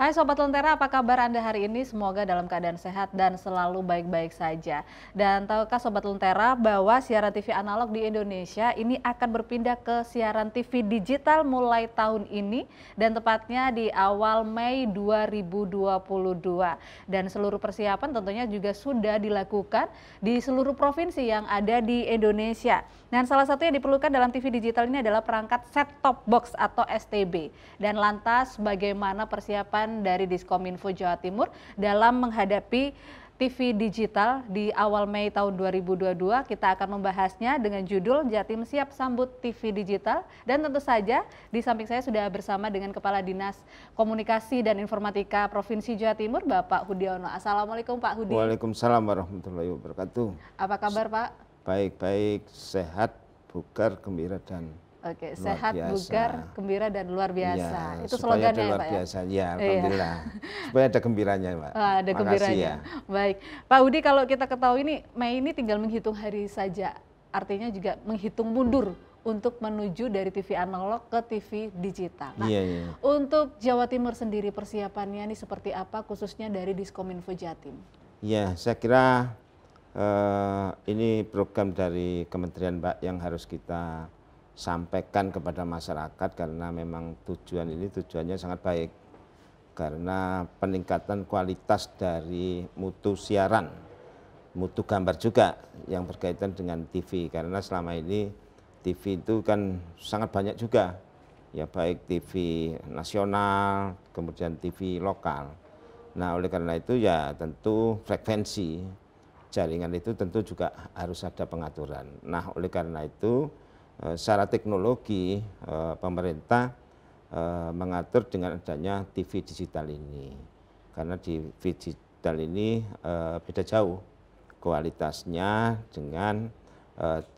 Hai Sobat Lentera, apa kabar Anda hari ini? Semoga dalam keadaan sehat dan selalu baik-baik saja. Dan tahukah Sobat Lentera bahwa siaran TV analog di Indonesia ini akan berpindah ke siaran TV digital mulai tahun ini dan tepatnya di awal Mei 2022. Dan seluruh persiapan tentunya juga sudah dilakukan di seluruh provinsi yang ada di Indonesia. Dan salah satu yang diperlukan dalam TV digital ini adalah perangkat set-top box atau STB. Dan lantas bagaimana persiapan dari Diskominfo Jawa Timur dalam menghadapi TV digital di awal Mei tahun 2022. Kita akan membahasnya dengan judul Jatim Siap Sambut TV Digital. Dan tentu saja di samping saya sudah bersama dengan Kepala Dinas Komunikasi dan Informatika Provinsi Jawa Timur, Bapak Hudiono. Assalamualaikum Pak Hudi. Waalaikumsalam warahmatullahi wabarakatuh. Apa kabar Pak? Baik-baik, sehat, bugar, gembira, dan Oke, luar sehat, biasa. bugar, gembira, dan luar biasa. Ya, Itu supaya slogannya ya luar Pak biasa. ya? Ya, alhamdulillah. Supaya ada gembiranya Pak. Ada gembiranya. Ya. Baik, Pak Hudi, kalau kita ketahui ini Mei ini tinggal menghitung hari saja. Artinya juga menghitung mundur untuk menuju dari TV analog ke TV digital. Nah, iya. Untuk Jawa Timur sendiri persiapannya ini seperti apa khususnya dari Diskominfo Jatim? Ya, saya kira ini program dari Kementerian Mbak yang harus kita sampaikan kepada masyarakat karena memang tujuannya sangat baik. Karena peningkatan kualitas dari mutu siaran, mutu gambar juga yang berkaitan dengan TV. Karena selama ini TV itu kan sangat banyak juga, ya baik TV nasional, kemudian TV lokal. Nah oleh karena itu ya tentu frekuensi jaringan itu tentu juga harus ada pengaturan. Nah oleh karena itu secara teknologi pemerintah mengatur dengan adanya TV digital ini. Karena TV digital ini beda jauh kualitasnya dengan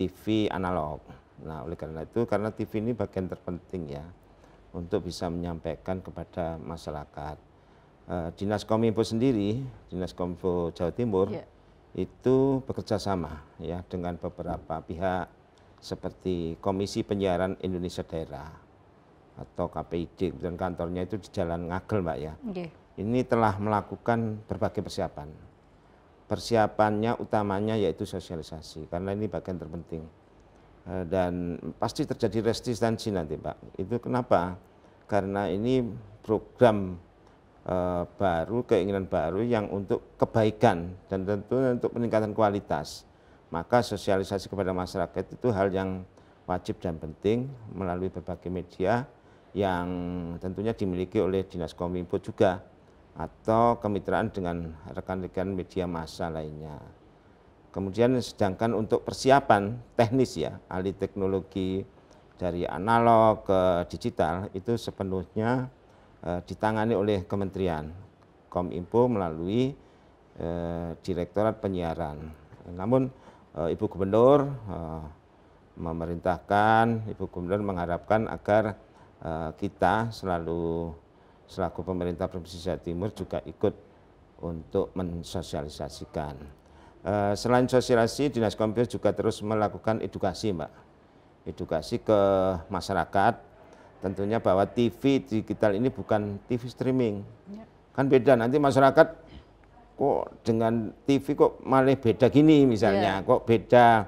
TV analog. Nah oleh karena itu, karena TV ini bagian terpenting ya untuk bisa menyampaikan kepada masyarakat. Dinas Kominfo sendiri, Dinas Kominfo Jawa Timur, itu bekerja sama ya dengan beberapa pihak seperti Komisi Penyiaran Indonesia Daerah atau KPID, dan kantornya itu di Jalan Ngagel Mbak ya. Ini telah melakukan berbagai persiapan. Persiapannya utamanya yaitu sosialisasi, karena ini bagian terpenting. Dan pasti terjadi resistensi nanti Pak. Itu kenapa? Karena ini program baru, keinginan baru yang untuk kebaikan dan tentu untuk peningkatan kualitas. Maka sosialisasi kepada masyarakat itu hal yang wajib dan penting melalui berbagai media yang tentunya dimiliki oleh Dinas Kominfo juga atau kemitraan dengan rekan-rekan media massa lainnya. Kemudian sedangkan untuk persiapan teknis ya, alih teknologi dari analog ke digital itu sepenuhnya ditangani oleh Kementerian Kominfo melalui Direktorat Penyiaran. Namun Ibu Gubernur memerintahkan, Ibu Gubernur mengharapkan agar kita selaku pemerintah Provinsi Jawa Timur juga ikut untuk mensosialisasikan. Selain sosialisasi, Dinas Kominfo juga terus melakukan edukasi Mbak. Edukasi ke masyarakat. Tentunya bahwa TV digital ini bukan TV streaming. Kan beda, nanti masyarakat kok dengan TV kok malah beda gini misalnya. Kok beda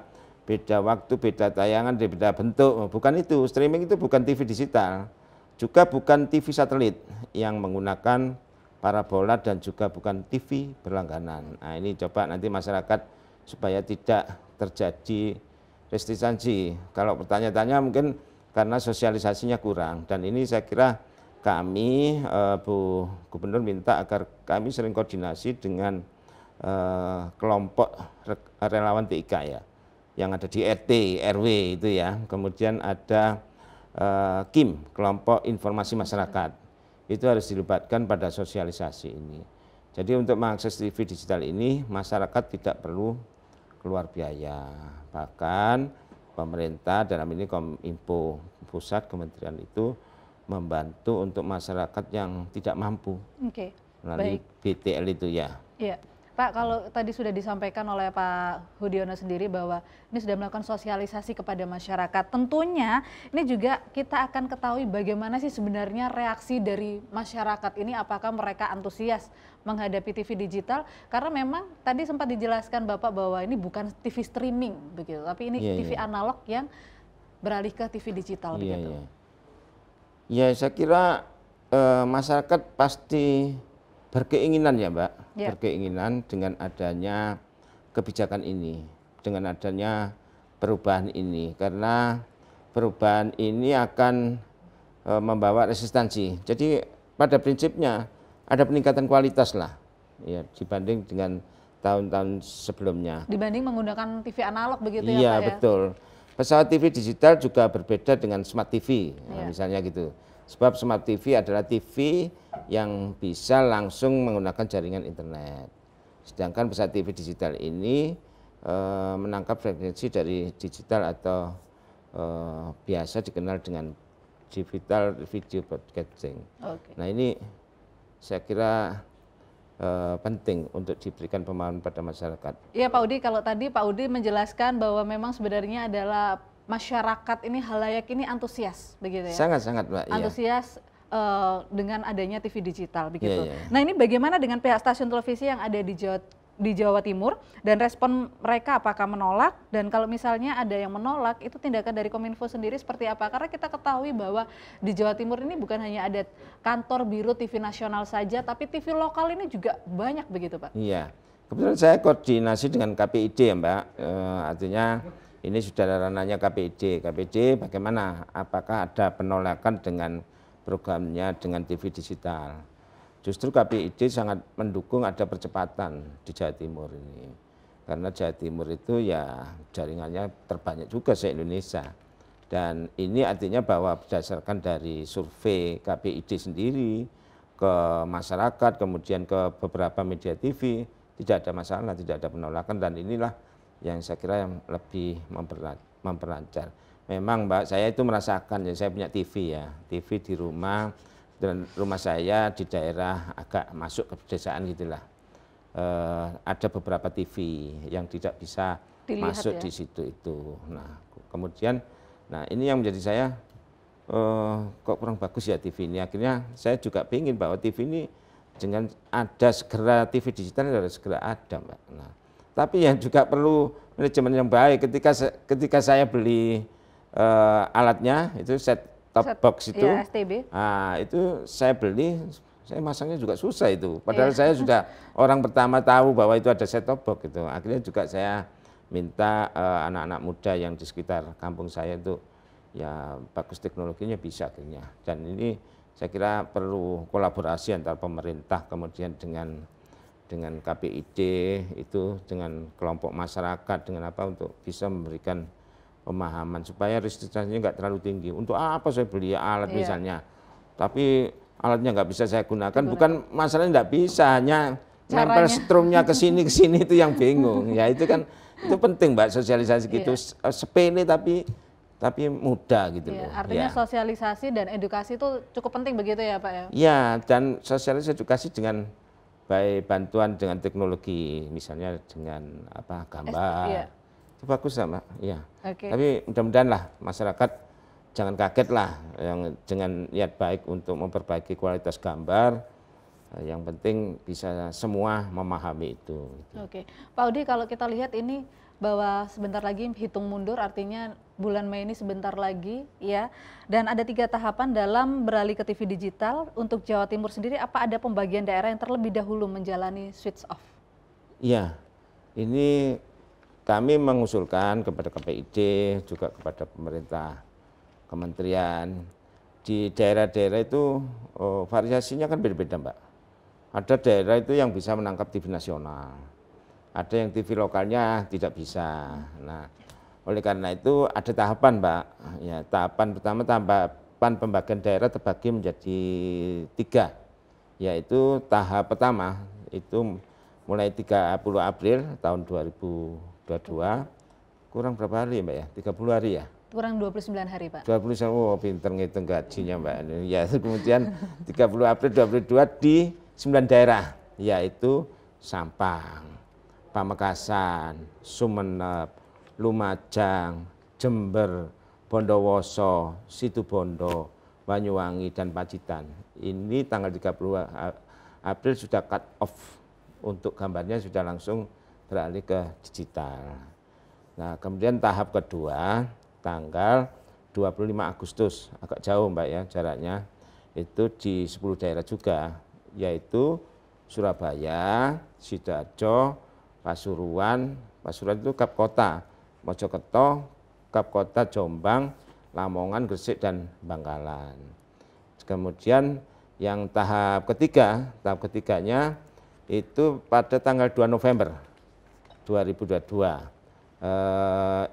waktu, beda tayangan, beda bentuk. Bukan itu, streaming itu bukan TV digital. Juga bukan TV satelit yang menggunakan parabola dan juga bukan TV berlangganan. Nah ini coba nanti masyarakat supaya tidak terjadi resistensi. Kalau bertanya-tanya mungkin karena sosialisasinya kurang, dan ini saya kira kami Bu Gubernur minta agar kami sering koordinasi dengan kelompok relawan TIK ya, yang ada di RT, RW itu ya, kemudian ada KIM, kelompok informasi masyarakat, itu harus dilibatkan pada sosialisasi ini. Jadi untuk mengakses TV digital ini masyarakat tidak perlu keluar biaya, bahkan pemerintah dalam ini Kominfo pusat kementerian itu membantu untuk masyarakat yang tidak mampu melalui BTL itu ya. Iya. Pak, kalau tadi sudah disampaikan oleh Pak Hudiono sendiri bahwa ini sudah melakukan sosialisasi kepada masyarakat. Tentunya ini juga kita akan ketahui bagaimana sih sebenarnya reaksi dari masyarakat ini, apakah mereka antusias menghadapi TV digital, karena memang tadi sempat dijelaskan Bapak bahwa ini bukan TV streaming begitu, tapi ini TV analog yang beralih ke TV digital begitu. Ya, saya kira masyarakat pasti berkeinginan ya Mbak, berkeinginan dengan adanya kebijakan ini, dengan adanya perubahan ini, karena perubahan ini akan membawa resistensi. Jadi pada prinsipnya ada peningkatan kualitas lah, ya dibanding dengan tahun-tahun sebelumnya. Dibanding menggunakan TV analog begitu ya Pak ya? Iya betul. Pesawat TV digital juga berbeda dengan smart TV, misalnya gitu. Sebab smart TV adalah TV yang bisa langsung menggunakan jaringan internet. Sedangkan pesawat TV digital ini menangkap frekuensi dari digital atau biasa dikenal dengan digital video broadcasting. Nah ini saya kira penting untuk diberikan pemahaman pada masyarakat. Iya Pak Udi, kalau tadi Pak Udi menjelaskan bahwa memang sebenarnya adalah masyarakat ini, halayak ini antusias begitu ya? Sangat-sangat Mbak. Antusias dengan adanya TV digital begitu. Nah ini bagaimana dengan pihak stasiun televisi yang ada di Jawa Timur dan respon mereka apakah menolak, dan kalau misalnya ada yang menolak itu tindakan dari Kominfo sendiri seperti apa? Karena kita ketahui bahwa di Jawa Timur ini bukan hanya ada kantor biro TV nasional saja, tapi TV lokal ini juga banyak begitu Pak? Iya, kebetulan saya koordinasi dengan KPID ya Mbak, artinya ini sudah ranahnya KPID. KPID bagaimana? Apakah ada penolakan dengan programnya dengan TV digital? Justru KPID sangat mendukung ada percepatan di Jawa Timur ini. Karena Jawa Timur itu ya jaringannya terbanyak juga se-Indonesia. Dan ini artinya bahwa berdasarkan dari survei KPID sendiri ke masyarakat, kemudian ke beberapa media TV, tidak ada masalah, tidak ada penolakan, dan inilah yang saya kira yang lebih memperlancar. Memang Mbak, saya itu merasakan, ya saya punya TV ya, TV di rumah, dan rumah saya di daerah agak masuk ke pedesaan gitulah. Ada beberapa TV yang tidak bisa masuk di situ itu. Nah, kemudian, nah ini yang menjadi saya kok kurang bagus ya TV ini. Akhirnya saya juga ingin bahwa TV ini dengan ada segera TV digital harus segera ada Mbak. Nah, tapi yang juga perlu manajemen yang baik. Ketika saya beli alatnya itu set top box itu, STB. Nah, itu saya beli, saya masangnya juga susah itu. Padahal saya sudah orang pertama tahu bahwa itu ada set top box itu. Akhirnya juga saya minta anak-anak muda yang di sekitar kampung saya itu ya bagus teknologinya bisa akhirnya. Dan ini saya kira perlu kolaborasi antara pemerintah kemudian dengan KPID itu, dengan kelompok masyarakat, dengan apa untuk bisa memberikan pemahaman supaya restriksinya nggak terlalu tinggi. Untuk apa saya beli alat misalnya, tapi alatnya nggak bisa saya gunakan, bukan masalahnya nggak bisa, hanya nempel strumnya ke sini itu yang bingung. Ya itu kan itu penting Mbak, sosialisasi gitu, sepele tapi mudah gitu loh. Artinya sosialisasi dan edukasi itu cukup penting begitu ya Pak ya? Iya, dan sosialisasi edukasi dengan baik bantuan dengan teknologi, misalnya dengan apa gambar, itu bagus lah Mbak. Iya. Tapi mudah-mudahan lah masyarakat jangan kaget lah, yang dengan niat baik untuk memperbaiki kualitas gambar. Yang penting bisa semua memahami itu. Oke, Pak Udi, kalau kita lihat ini bahwa sebentar lagi hitung mundur, artinya bulan Mei ini sebentar lagi ya, dan ada 3 tahapan dalam beralih ke TV digital. Untuk Jawa Timur sendiri, apa ada pembagian daerah yang terlebih dahulu menjalani switch off? Iya, ini kami mengusulkan kepada KPID juga kepada pemerintah kementerian, di daerah-daerah itu variasinya kan beda-beda Mbak. Ada daerah itu yang bisa menangkap TV nasional, ada yang TV lokalnya tidak bisa. Nah, oleh karena itu ada tahapan Mbak. Ya, tahapan pertama, tahapan pembagian daerah terbagi menjadi 3, yaitu tahap pertama itu mulai 30 April tahun 2022, kurang berapa hari Mbak ya? 30 hari ya? Kurang 29 hari Pak. 29, oh pinter ngitung gajinya Mbak. Ya, kemudian 30 April 2022 di 9 daerah, yaitu Sampang, Pamekasan, Sumenep, Lumajang, Jember, Bondowoso, Situbondo, Banyuwangi, dan Pacitan. Ini tanggal 30 April sudah cut off untuk gambarnya, sudah langsung beralih ke digital. Nah, kemudian tahap kedua tanggal 25 Agustus, agak jauh Mbak ya jaraknya, itu di 10 daerah juga, yaitu Surabaya, Sidoarjo, Pasuruan itu Kap Kota, Mojokerto, Kap Kota Jombang, Lamongan, Gresik, dan Bangkalan. Kemudian yang tahap ketiganya itu pada tanggal 2 November 2022.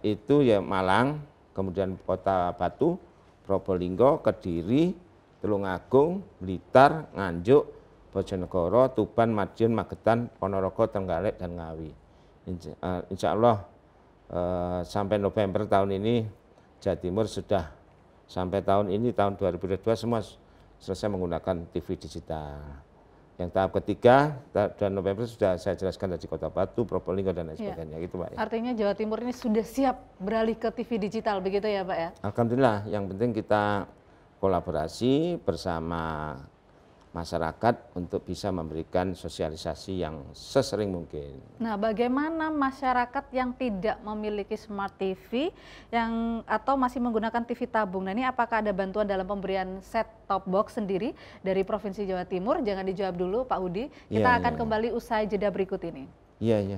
Itu ya Malang, kemudian Kota Batu, Probolinggo, Kediri, Tulungagung, Blitar, Nganjuk, Bojonegoro, Tuban, Madiun, Magetan, Ponorogo, Trenggalek, dan Ngawi. Insya Allah sampai November tahun ini Jawa Timur sudah sampai tahun ini tahun 2022 semua selesai menggunakan TV digital. Yang tahap ketiga dan November sudah saya jelaskan dari Kota Batu, Probolinggo, dan lain sebagainya. Gitu Pak. Artinya Jawa Timur ini sudah siap beralih ke TV digital begitu ya Pak ya? Alhamdulillah, yang penting kita kolaborasi bersama masyarakat untuk bisa memberikan sosialisasi yang sesering mungkin. Nah, bagaimana masyarakat yang tidak memiliki smart TV atau masih menggunakan TV tabung? Nah, ini apakah ada bantuan dalam pemberian set top box sendiri dari Provinsi Jawa Timur? Jangan dijawab dulu Pak Hudi. Kita akan kembali usai jeda berikut ini. Iya.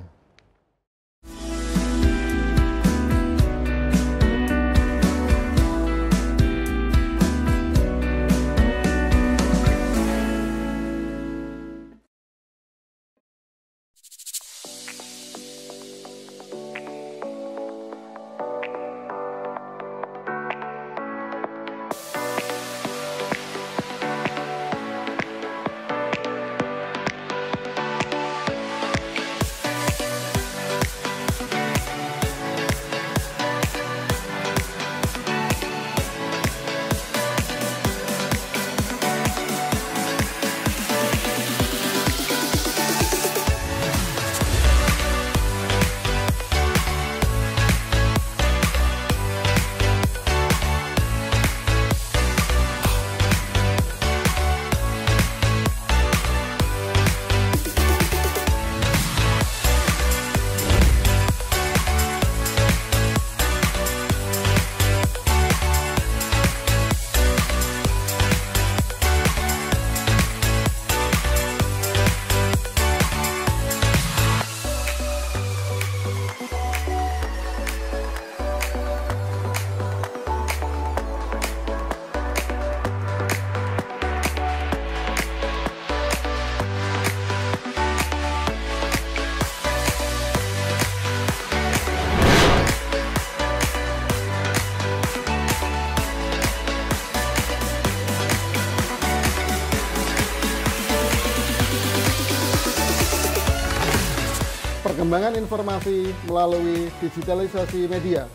Perkembangan informasi melalui digitalisasi media.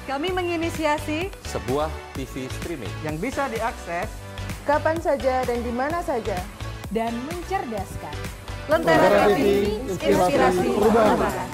Kami menginisiasi sebuah TV streaming yang bisa diakses kapan saja dan di mana saja, dan mencerdaskan. Lentera TV, inspirasi perubahan.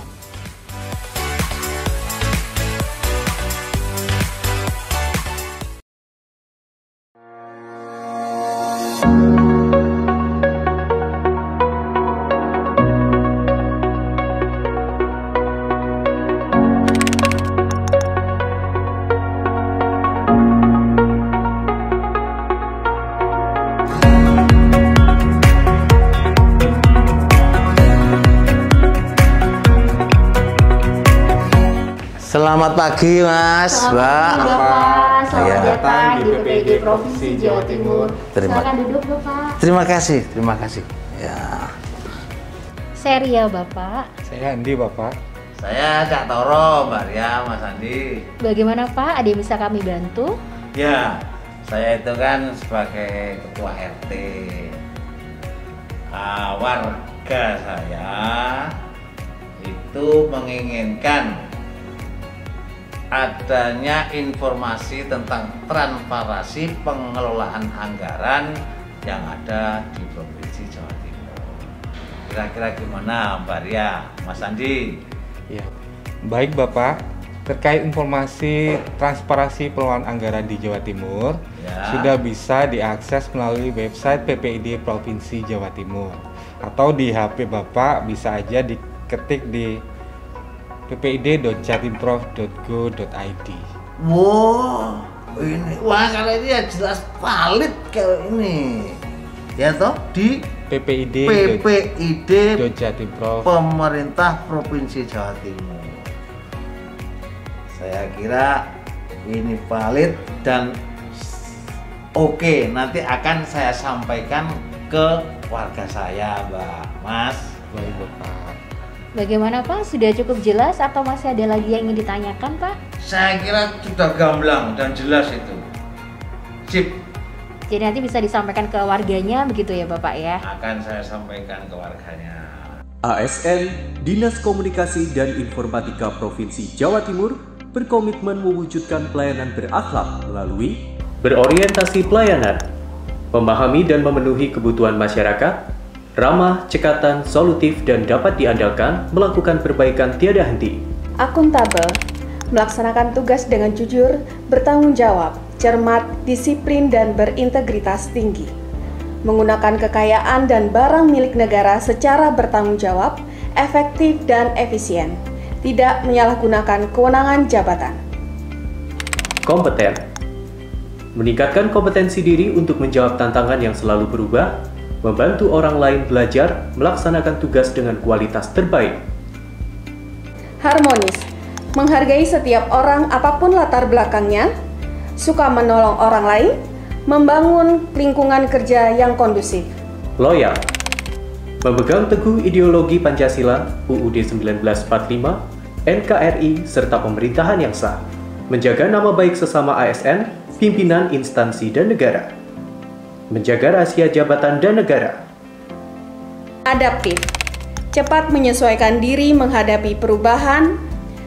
Selamat pagi Mas, Mbak. Selamat datang di BPD Provinsi Jawa Timur. Silakan duduk Bapak. Terima kasih. Ya. Saya Ria Bapak. Saya Andi Bapak. Saya Cak Toro, Mbak Ria, Mas Andi. Bagaimana Pak? Ada yang bisa kami bantu? Ya, saya itu kan sebagai ketua RT. Warga saya itu menginginkan adanya informasi tentang transparansi pengelolaan anggaran yang ada di Provinsi Jawa Timur. Kira-kira gimana Mbak Ria, Mas Andi? Ya. Baik Bapak, terkait informasi transparansi pengelolaan anggaran di Jawa Timur sudah bisa diakses melalui website PPID Provinsi Jawa Timur, atau di HP Bapak bisa aja diketik di ppid.jatimprov.go.id. Wow, ini kalau ini ya jelas valid kalau ini. Ya toh di ppid.jatimprov Pemerintah Provinsi Jawa Timur. Saya kira ini valid dan oke, nanti akan saya sampaikan ke warga saya, Mbak, Mas. Baik Bapak. Bagaimana Pak? Sudah cukup jelas atau masih ada lagi yang ingin ditanyakan Pak? Saya kira sudah gamblang dan jelas itu. Sip. Jadi nanti bisa disampaikan ke warganya begitu ya Bapak ya? Akan saya sampaikan ke warganya. ASN, Dinas Komunikasi dan Informatika Provinsi Jawa Timur, berkomitmen mewujudkan pelayanan berakhlak melalui berorientasi pelayanan, memahami dan memenuhi kebutuhan masyarakat, ramah, cekatan, solutif, dan dapat diandalkan, melakukan perbaikan tiada henti. Akuntabel, melaksanakan tugas dengan jujur, bertanggung jawab, cermat, disiplin, dan berintegritas tinggi. Menggunakan kekayaan dan barang milik negara secara bertanggung jawab, efektif, dan efisien. Tidak menyalahgunakan kewenangan jabatan. Kompeten, meningkatkan kompetensi diri untuk menjawab tantangan yang selalu berubah, membantu orang lain belajar, melaksanakan tugas dengan kualitas terbaik. Harmonis, menghargai setiap orang apapun latar belakangnya, suka menolong orang lain, membangun lingkungan kerja yang kondusif. Loyal, memegang teguh ideologi Pancasila, UUD 1945, NKRI, serta pemerintahan yang sah, menjaga nama baik sesama ASN, pimpinan instansi dan negara, menjaga rahasia jabatan dan negara. Adaptif, cepat menyesuaikan diri menghadapi perubahan,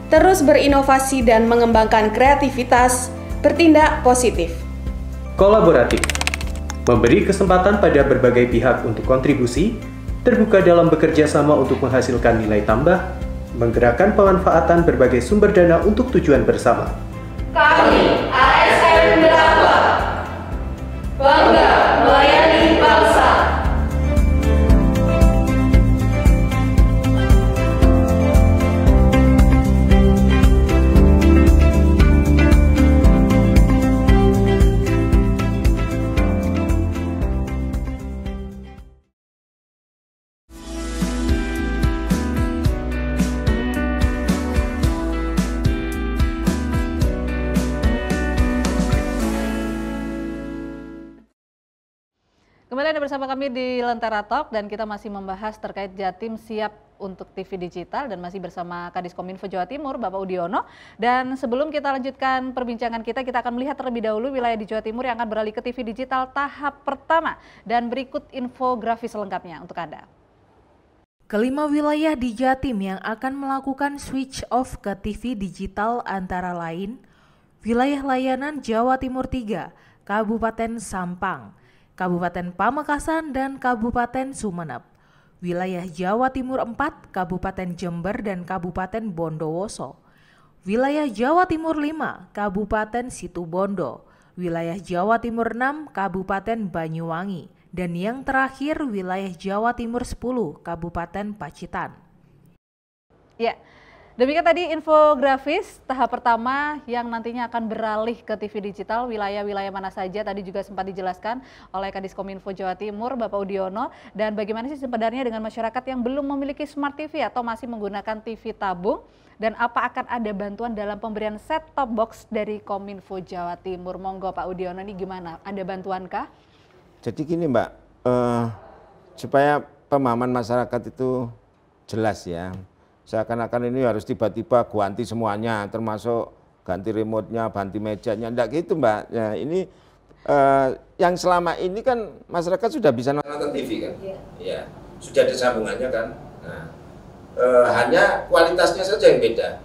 terus berinovasi dan mengembangkan kreativitas, bertindak positif. Kolaboratif, memberi kesempatan pada berbagai pihak untuk kontribusi, terbuka dalam bekerja sama untuk menghasilkan nilai tambah, menggerakkan pemanfaatan berbagai sumber dana untuk tujuan bersama. Kami, ASN berakhlak, bangga melayani bangsa. Kembali Anda bersama kami di Lentera Talk dan kita masih membahas terkait Jatim siap untuk TV digital dan masih bersama Kadiskominfo Jawa Timur Bapak Udiono. Dan sebelum kita lanjutkan perbincangan kita akan melihat terlebih dahulu wilayah di Jawa Timur yang akan beralih ke TV digital tahap pertama dan berikut infografis selengkapnya untuk Anda. Kelima wilayah di Jatim yang akan melakukan switch off ke TV digital antara lain wilayah layanan Jawa Timur 3, Kabupaten Sampang, Kabupaten Pamekasan, dan Kabupaten Sumeneb. Wilayah Jawa Timur 4, Kabupaten Jember dan Kabupaten Bondowoso. Wilayah Jawa Timur 5, Kabupaten Situbondo. Wilayah Jawa Timur 6, Kabupaten Banyuwangi. Dan yang terakhir wilayah Jawa Timur 10, Kabupaten Pacitan. Ya. Demikian tadi infografis tahap pertama yang nantinya akan beralih ke TV digital, wilayah-wilayah mana saja tadi juga sempat dijelaskan oleh Kadiskominfo Jawa Timur Bapak Udiono. Dan bagaimana sih sebenarnya dengan masyarakat yang belum memiliki Smart TV atau masih menggunakan TV tabung, dan apa akan ada bantuan dalam pemberian set-top box dari Kominfo Jawa Timur? Monggo Pak Udiono, ini gimana? Ada bantuankah? Jadi gini Mbak, supaya pemahaman masyarakat itu jelas ya. Seakan-akan ini harus tiba-tiba ganti semuanya, termasuk ganti remote-nya, ganti mejanya, enggak gitu Mbak. Ya, ini yang selama ini kan masyarakat sudah bisa nonton TV kan, ya sudah ada sambungannya kan. Nah, hanya kualitasnya saja yang beda.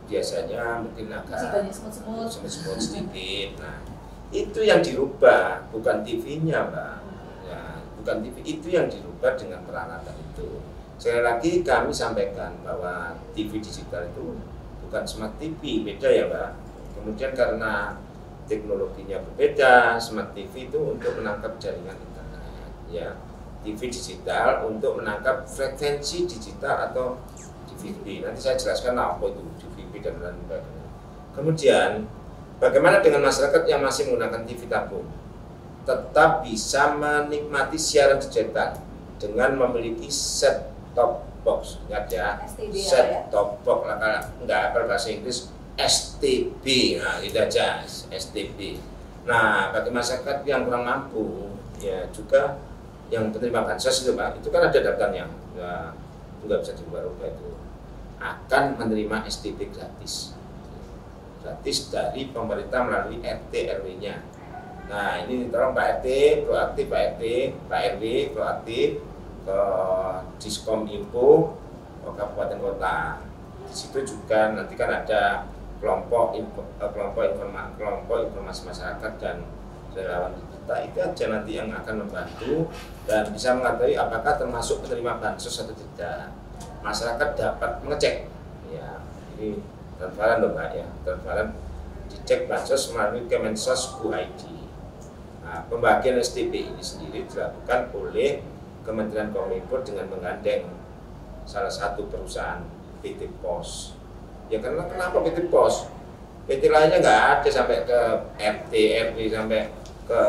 Biasanya mungkin agak semut-semut sedikit. Nah, itu yang dirubah, bukan TV-nya Mbak. Ya, bukan TV, itu yang dirubah dengan peralatan. Itu. Sekali lagi kami sampaikan bahwa TV digital itu bukan smart TV, beda ya Pak. Kemudian karena teknologinya berbeda, smart TV itu untuk menangkap jaringan internet, ya. TV digital untuk menangkap frekuensi digital atau DVB. Nanti saya jelaskan apa itu DVB dan lain sebagainya. Kemudian bagaimana dengan masyarakat yang masih menggunakan TV tabung? Tetap bisa menikmati siaran digital dengan memiliki set top box, ingat ya, set top box lah, kalau nggak apa bahasa Inggris STB, nah itu aja STB. Nah bagi masyarakat yang kurang mampu, ya juga yang penerima bansos itu Pak, itu kan ada daftarnya, nggak bisa diubah-ubah, itu akan menerima STB gratis dari pemerintah melalui RT RW-nya. Nah ini tolong Pak RT proaktif, Pak RW proaktif ke Diskom Info Kabupaten Kota. Di situ juga nanti kan ada kelompok informasi masyarakat dan relawan kita, itu aja nanti yang akan membantu dan bisa mengetahui apakah termasuk penerima bansos atau tidak. Masyarakat dapat mengecek, ya ini transparan loh Pak ya, transparan, dicek bansos melalui Kemensos.go.id. Nah, pembagian STB ini sendiri dilakukan oleh Kementerian Kominfo dengan menggandeng salah satu perusahaan PT Pos. Ya karena kenapa PT Pos? PT lainnya nggak ada sampai ke RT, RW, sampai ke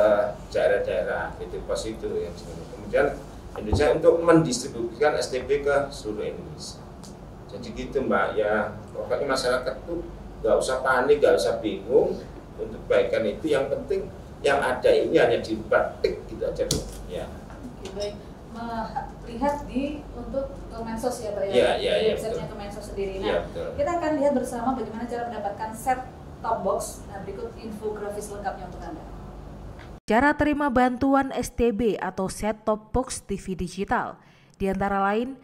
daerah-daerah. PT Pos itu yang kemudian Indonesia untuk mendistribusikan STB ke seluruh Indonesia. Jadi gitu Mbak ya, pokoknya masyarakat tuh nggak usah panik, nggak usah bingung untuk kebaikan itu. Yang penting yang ada ini hanya dipraktik gitu aja tuh. Ya. Oke, baik. Melihat untuk Kemensos ya Pak ya, websitenya Kemensos sendiri. Nah, ya, kita akan lihat bersama bagaimana cara mendapatkan set top box. Nah, berikut infografis lengkapnya untuk Anda. Cara terima bantuan STB atau set top box TV digital, di antara lain,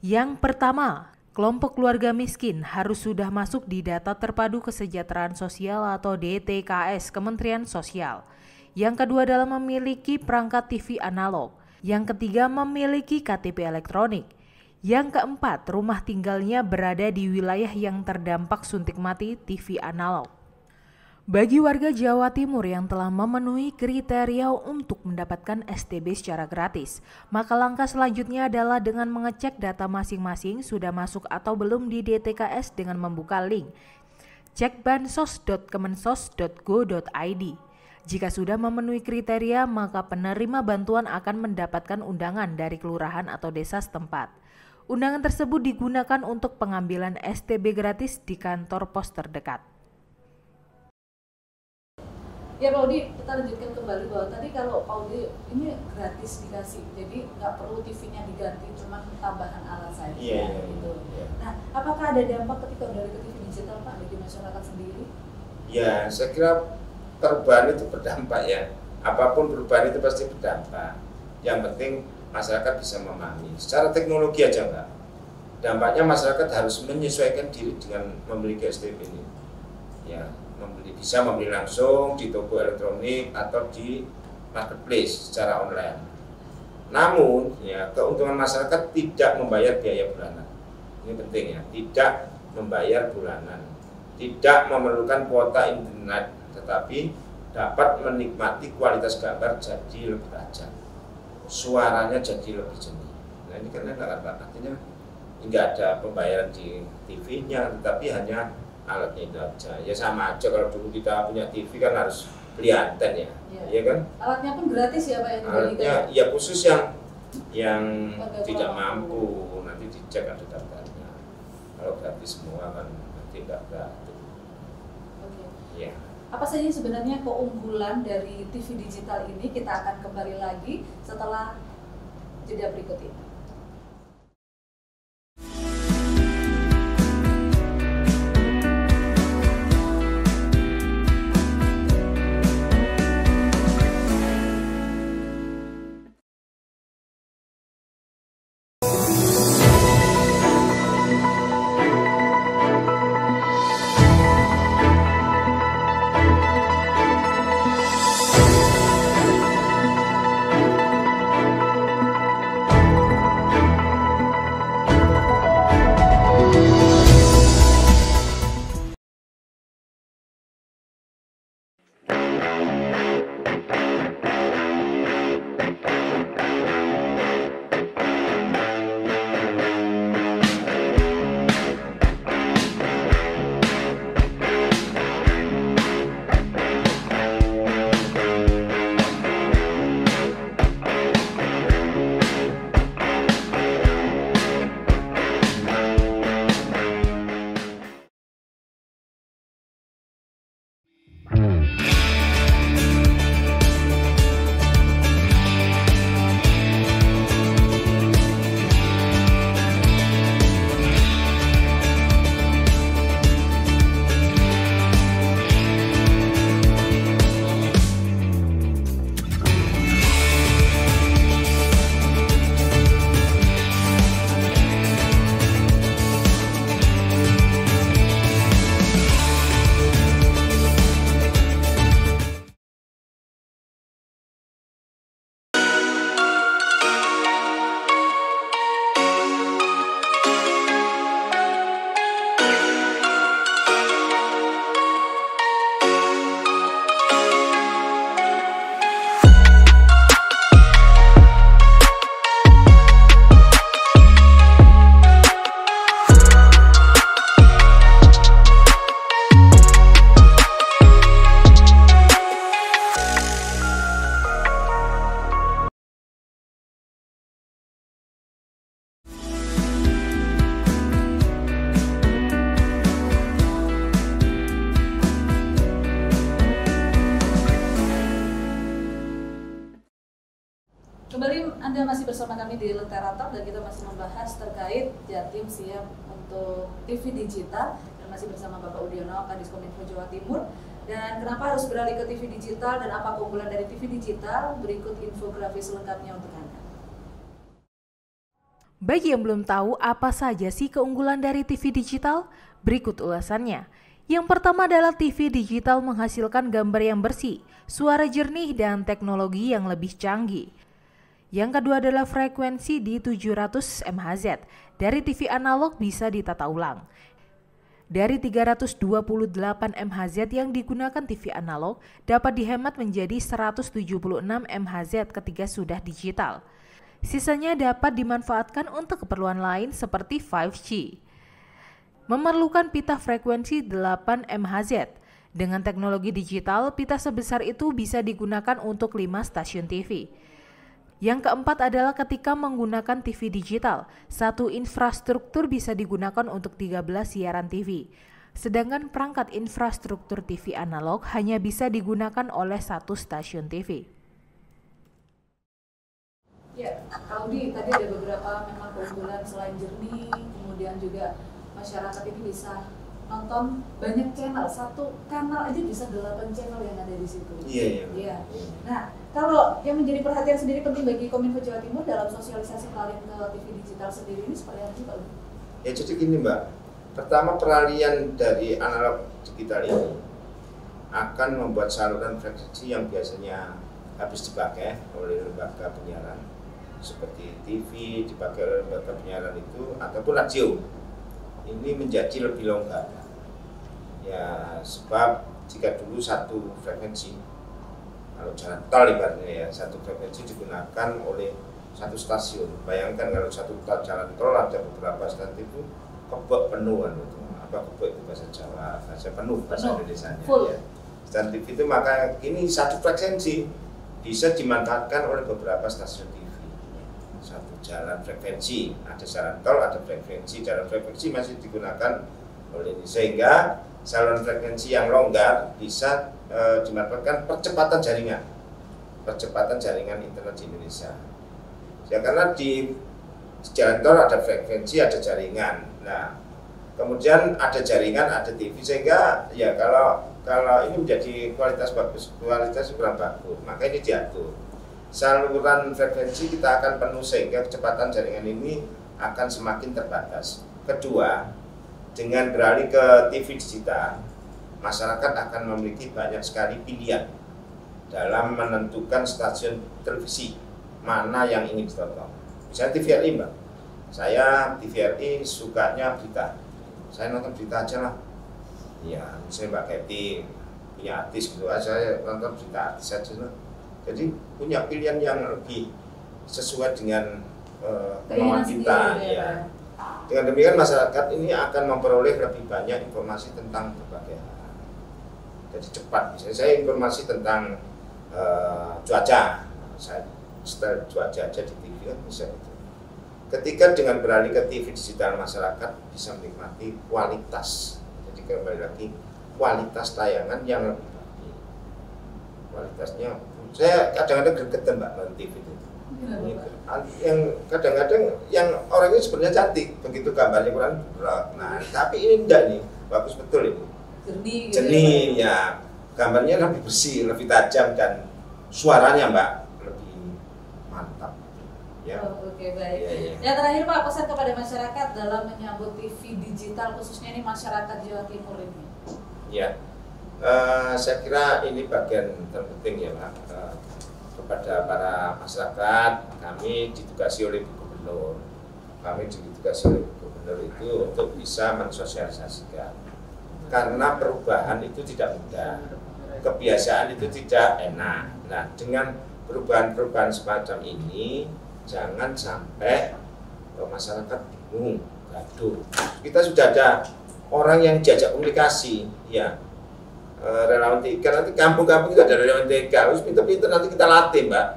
yang pertama, kelompok keluarga miskin harus sudah masuk di Data Terpadu Kesejahteraan Sosial atau DTKS Kementerian Sosial. Yang kedua adalah memiliki perangkat TV analog. Yang ketiga memiliki KTP elektronik. Yang keempat, rumah tinggalnya berada di wilayah yang terdampak suntik mati TV analog. Bagi warga Jawa Timur yang telah memenuhi kriteria untuk mendapatkan STB secara gratis, maka langkah selanjutnya adalah dengan mengecek data masing-masing sudah masuk atau belum di DTKS dengan membuka link cekbansos.kemensos.go.id. Jika sudah memenuhi kriteria, maka penerima bantuan akan mendapatkan undangan dari kelurahan atau desa setempat. Undangan tersebut digunakan untuk pengambilan STB gratis di kantor pos terdekat. Ya Pak Audi, kita lanjutkan kembali bahwa tadi kalau Pak Audi ini gratis dikasih, jadi nggak perlu TV-nya diganti, cuma tambahan alat saja. Gitu. Nah, apakah ada dampak ketika udah ke TV digital Pak bagi masyarakat sendiri? Ya, saya kira perubahan itu berdampak ya. Apapun perubahan itu pasti berdampak. Yang penting masyarakat bisa memahami. Secara teknologi aja enggak. Dampaknya masyarakat harus menyesuaikan diri dengan memiliki STB ini. Ya, bisa membeli langsung di toko elektronik atau di marketplace secara online. Namun, ya keuntungan masyarakat tidak membayar biaya bulanan. Ini penting ya, tidak membayar bulanan. Tidak memerlukan kuota internet, tetapi dapat menikmati kualitas gambar jadi lebih tajam, suaranya jadi lebih jernih. Nah ini karena artinya nggak ada pembayaran di TV-nya, tetapi hanya alatnya itu aja. Ya sama aja kalau dulu kita punya TV kan harus beli anten ya, ya kan? Alatnya pun gratis ya Pak? Alatnya ya khusus yang tidak mampu, nanti dicek ada daftarnya. Kalau gratis semua kan nanti nggak gratis. Ya. Apa saja sebenarnya keunggulan dari TV digital ini? Kita akan kembali lagi setelah jeda berikut ini. Kembali Anda masih bersama kami di Lentera Talk dan kita masih membahas terkait Jatim siap untuk TV digital dan masih bersama Bapak Udiono, Kadiskominfo Jawa Timur. Dan kenapa harus beralih ke TV digital dan apa keunggulan dari TV digital? Berikut infografis lengkapnya untuk Anda. Bagi yang belum tahu apa saja sih keunggulan dari TV digital, berikut ulasannya. Yang pertama adalah TV digital menghasilkan gambar yang bersih, suara jernih dan teknologi yang lebih canggih. Yang kedua adalah frekuensi di 700 MHz. Dari TV analog bisa ditata ulang. Dari 328 MHz yang digunakan TV analog dapat dihemat menjadi 176 MHz ketika sudah digital. Sisanya dapat dimanfaatkan untuk keperluan lain seperti 5G. Memerlukan pita frekuensi 8 MHz. Dengan teknologi digital, pita sebesar itu bisa digunakan untuk 5 stasiun TV. Yang keempat adalah ketika menggunakan TV digital, satu infrastruktur bisa digunakan untuk 13 siaran TV. Sedangkan perangkat infrastruktur TV analog hanya bisa digunakan oleh satu stasiun TV. Ya, Audi, tadi ada beberapa memang keunggulan selain jernih, kemudian juga masyarakat ini bisa nonton banyak channel, satu kanal aja bisa 8 channel yang ada di situ. Iya. Nah, kalau yang menjadi perhatian sendiri penting bagi Kominfo Jawa Timur dalam sosialisasi peralihan ke TV digital sendiri ini seperti apa sih Pak? Ya jadi gini Mbak, pertama peralihan dari analog digital ini akan membuat saluran frekuensi yang biasanya habis dipakai oleh lembaga penyiaran seperti TV dipakai oleh lembaga penyiaran itu ataupun radio ini menjadi lebih longgar. Ya sebab jika dulu satu frekuensi, kalau jalan tol ibaratnya ya, satu frekuensi digunakan oleh satu stasiun. Bayangkan kalau satu jalan tol ada beberapa stasiun itu kebek penuh apa kebek itu bahasa Jawa, bahasa penuh bahasa Indonesianya ya. Stasiun TV itu maka ini satu frekuensi bisa dimanfaatkan oleh beberapa stasiun TV. Satu jalan frekuensi, ada jalan tol, ada frekuensi, jalan frekuensi masih digunakan oleh ini sehingga saluran frekuensi yang longgar bisa dimanfaatkan percepatan jaringan internet di Indonesia. Ya karena di jalan tol ada frekuensi, ada jaringan. Nah, kemudian ada jaringan, ada TV sehingga ya kalau ini menjadi kualitas bagus, kualitas kurang bagus, maka ini diatur. Saluran frekuensi kita akan penuh sehingga kecepatan jaringan ini akan semakin terbatas. Kedua, dengan beralih ke TV digital, masyarakat akan memiliki banyak sekali pilihan dalam menentukan stasiun televisi mana yang ingin ditonton. Misalnya TVRI Mbak, saya TVRI sukanya berita, saya nonton berita aja lah. Ya, misalnya Mbak Kety punya artis gitu, saya nonton berita artis aja lah. Jadi punya pilihan yang lebih sesuai dengan kemauan kita. Ya. Dengan demikian masyarakat ini akan memperoleh lebih banyak informasi tentang berbagai hal. Jadi cepat. Misalnya saya informasi tentang cuaca, saya setel cuaca aja di TV kan bisa itu. Ketika dengan beralih ke TV digital, masyarakat bisa menikmati kualitas. Jadi kembali lagi kualitas tayangan yang lebih baik. kualitasnya. Saya kadang-kadang gregetan Mbak nonton TV itu. Yang kadang-kadang yang orangnya sebenarnya cantik, begitu gambarnya kurang berat. Nah, tapi ini enggak nih, bagus betul ini. Jernih ya, gambarnya lebih bersih, lebih tajam dan suaranya Mbak lebih mantap. Ya. Oke, baik. Yang terakhir Pak, pesan kepada masyarakat dalam menyambut TV digital khususnya ini masyarakat Jawa Timur ini. Ya, saya kira ini bagian terpenting ya Pak. Kepada para masyarakat, kami ditugasi oleh Gubernur. Kami ditugasi oleh Gubernur itu untuk bisa mensosialisasikan. Karena perubahan itu tidak mudah, kebiasaan itu tidak enak. Nah, dengan perubahan-perubahan semacam ini, jangan sampai masyarakat bingung, gaduh. Kita sudah ada orang yang diajak komunikasi, ya. Relawan TK, nanti kampung-kampung itu ada relawan TK, harus pinter-pinter nanti kita latih Mbak,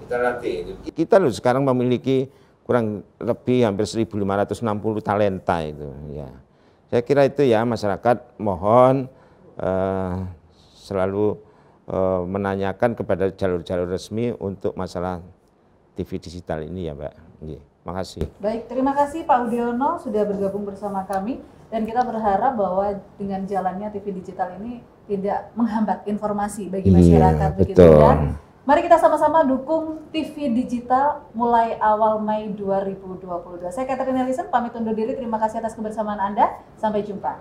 kita latih. Kita loh sekarang memiliki kurang lebih hampir 1.560 talenta itu, ya. Saya kira itu ya masyarakat mohon selalu menanyakan kepada jalur-jalur resmi untuk masalah TV digital ini ya Mbak. Makasih. Baik, terima kasih Pak Udiono sudah bergabung bersama kami. Dan kita berharap bahwa dengan jalannya TV digital ini tidak menghambat informasi bagi masyarakat. Begitu ya. Mari kita sama-sama dukung TV digital mulai awal Mei 2022. Saya Catherine Ellison pamit undur diri. Terima kasih atas kebersamaan Anda. Sampai jumpa.